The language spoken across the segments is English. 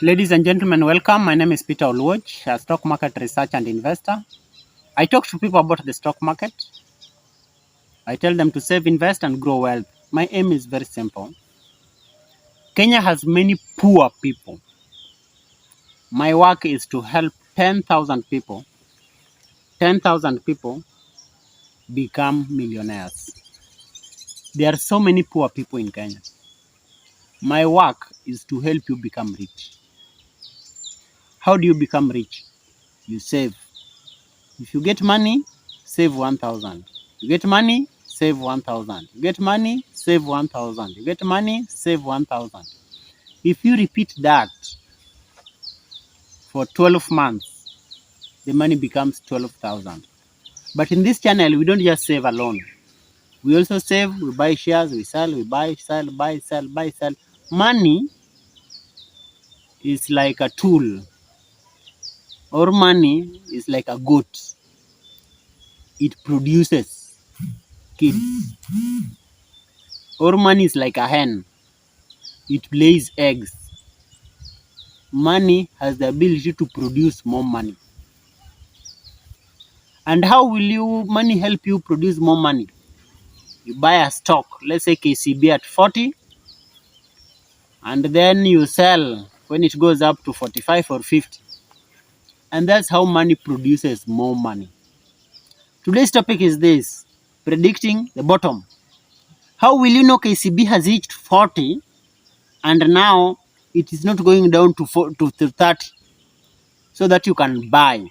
Ladies and gentlemen, welcome. My name is Peter Oluoch, a stock market researcher and investor. I talk to people about the stock market. I tell them to save, invest, and grow wealth. My aim is very simple. Kenya has many poor people. My work is to help 10,000 people become millionaires. There are so many poor people in Kenya. My work is to help you become rich. How do you become rich? You save. If you get money, save 1,000. You get money, save 1,000. You get money, save 1,000. You get money, save 1,000. If you repeat that for 12 months, the money becomes 12,000. But in this channel, we don't just save alone. We also save, we buy shares, we sell, we buy, sell, buy, sell, buy, sell. Money is like a tool, or money is like a goat. It produces kids. Or money is like a hen. It lays eggs. Money has the ability to produce more money. And how will money help you produce more money? You buy a stock, let's say KCB at 40, and then you sell when it goes up to 45 or 50. And that's how money produces more money. Today's topic is this: predicting the bottom. How will you know KCB has reached 40 and now it is not going down to 30 so that you can buy?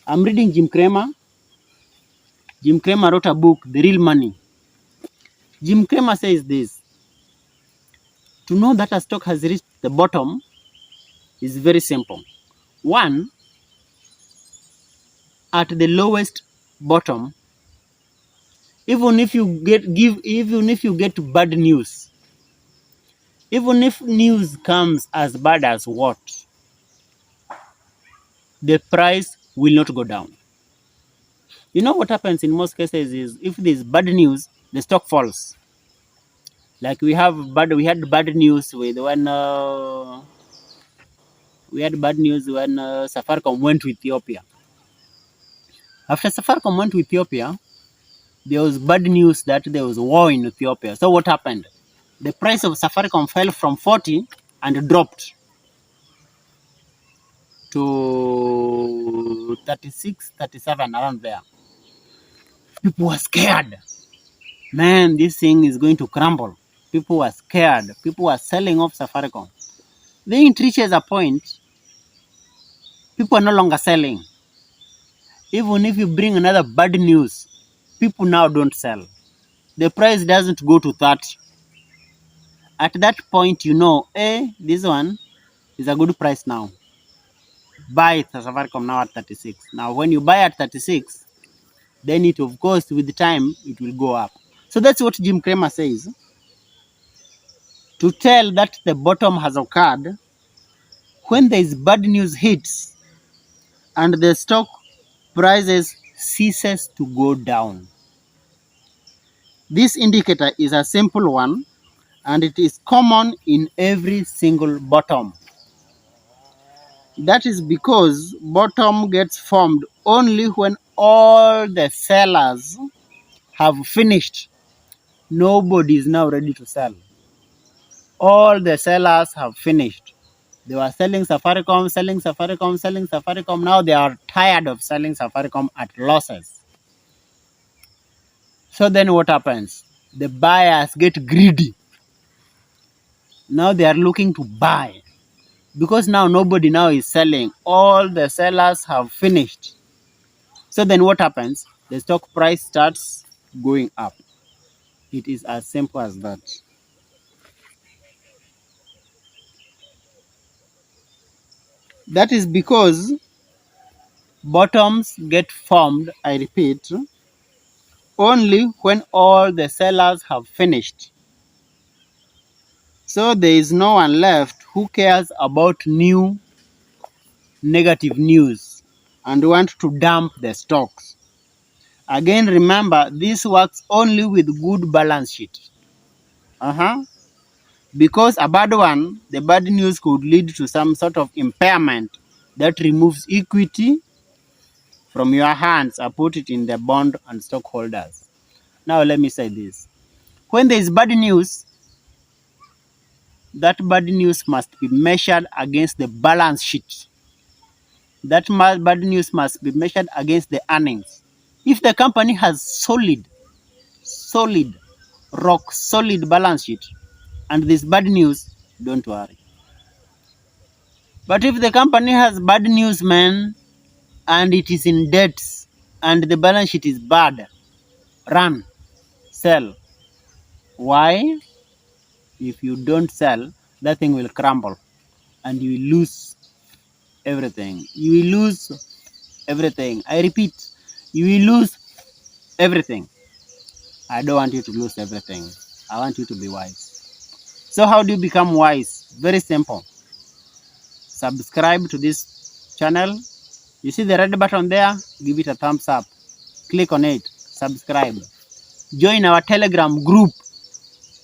I'm reading Jim Cramer. Jim Cramer wrote a book, The Real Money. Jim Cramer says this: to know that a stock has reached the bottom is very simple. One, at the lowest bottom, even if you get bad news, even if news comes as bad as what, the price will not go down. You know what happens in most cases is if there's bad news, the stock falls. Like we had bad news with when Safaricom went to Ethiopia. After Safaricom went to Ethiopia, there was bad news that there was war in Ethiopia. So what happened? The price of Safaricom fell from 40 and dropped to 36, 37, around there. People were scared. Man, this thing is going to crumble. People were scared. People were selling off Safaricom. Then it reaches a point, people are no longer selling. Even if you bring another bad news, people now don't sell. The price doesn't go to 30. At that point, you know, this one is a good price now. Buy Safaricom now at 36. Now, when you buy at 36, then it, of course, with time, it will go up. So that's what Jim Cramer says. To tell that the bottom has occurred, when there is bad news hits and the stock prices ceases to go down. This indicator is a simple one and it is common in every single bottom. That is because bottom gets formed only when all the sellers have finished. Nobody is now ready to sell. All the sellers have finished. They were selling Safaricom, selling Safaricom, selling Safaricom. Now they are tired of selling Safaricom at losses. So then what happens? The buyers get greedy. Now they are looking to buy. Because now nobody now is selling. All the sellers have finished. So then what happens? The stock price starts going up. It is as simple as that. That is because bottoms get formed, I repeat, only when all the sellers have finished. So there is no one left who cares about new negative news and want to dump the stocks. Again, remember, this works only with good balance sheet. Because a bad one, the bad news could lead to some sort of impairment that removes equity from your hands and put it in the bond and stockholders. Now let me say this. When there is bad news, that bad news must be measured against the balance sheet. That bad news must be measured against the earnings. If the company has solid, rock solid balance sheet, and this bad news, don't worry. But if the company has bad news, man, and it is in debts, and the balance sheet is bad, run, sell. Why? If you don't sell, that thing will crumble, and you will lose everything. You will lose everything. I repeat, you will lose everything. I don't want you to lose everything. I want you to be wise. So how do you become wise? Very simple. Subscribe to this channel. You see the red button there? Give it a thumbs up. Click on it. Subscribe. Join our Telegram group.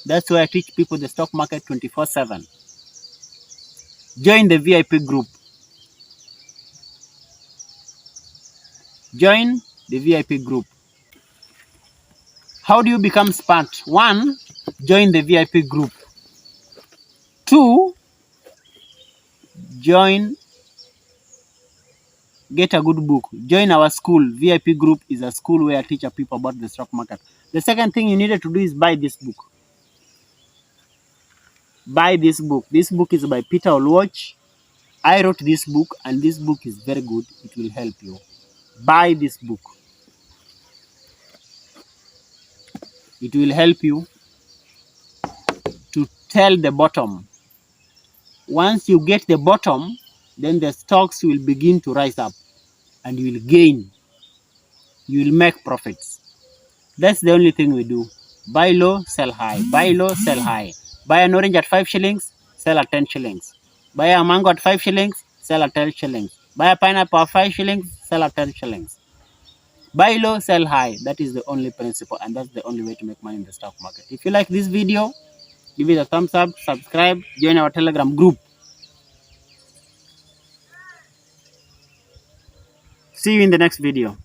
That's where I teach people the stock market 24/7. Join the VIP group. Join the VIP group. How do you become smart? 1, join the VIP group. 2, get a good book. Join our school. VIP group is a school where I teach people about the stock market. The second thing you needed to do is buy this book. Buy this book. This book is by Peter Olwach. I wrote this book, and this book is very good. It will help you. Buy this book. It will help you to tell the bottom. Once you get the bottom, then the stocks will begin to rise up, and you will gain. You will make profits. That's the only thing we do. Buy low, sell high. Buy low, sell high. Buy an orange at 5 shillings, sell at 10 shillings. Buy a mango at 5 shillings, sell at 10 shillings. Buy a pineapple at 5 shillings, sell at 10 shillings. Buy low, sell high. That is the only principle, and that's the only way to make money in the stock market. If you like this video, give it a thumbs up, subscribe, join our Telegram group. See you in the next video.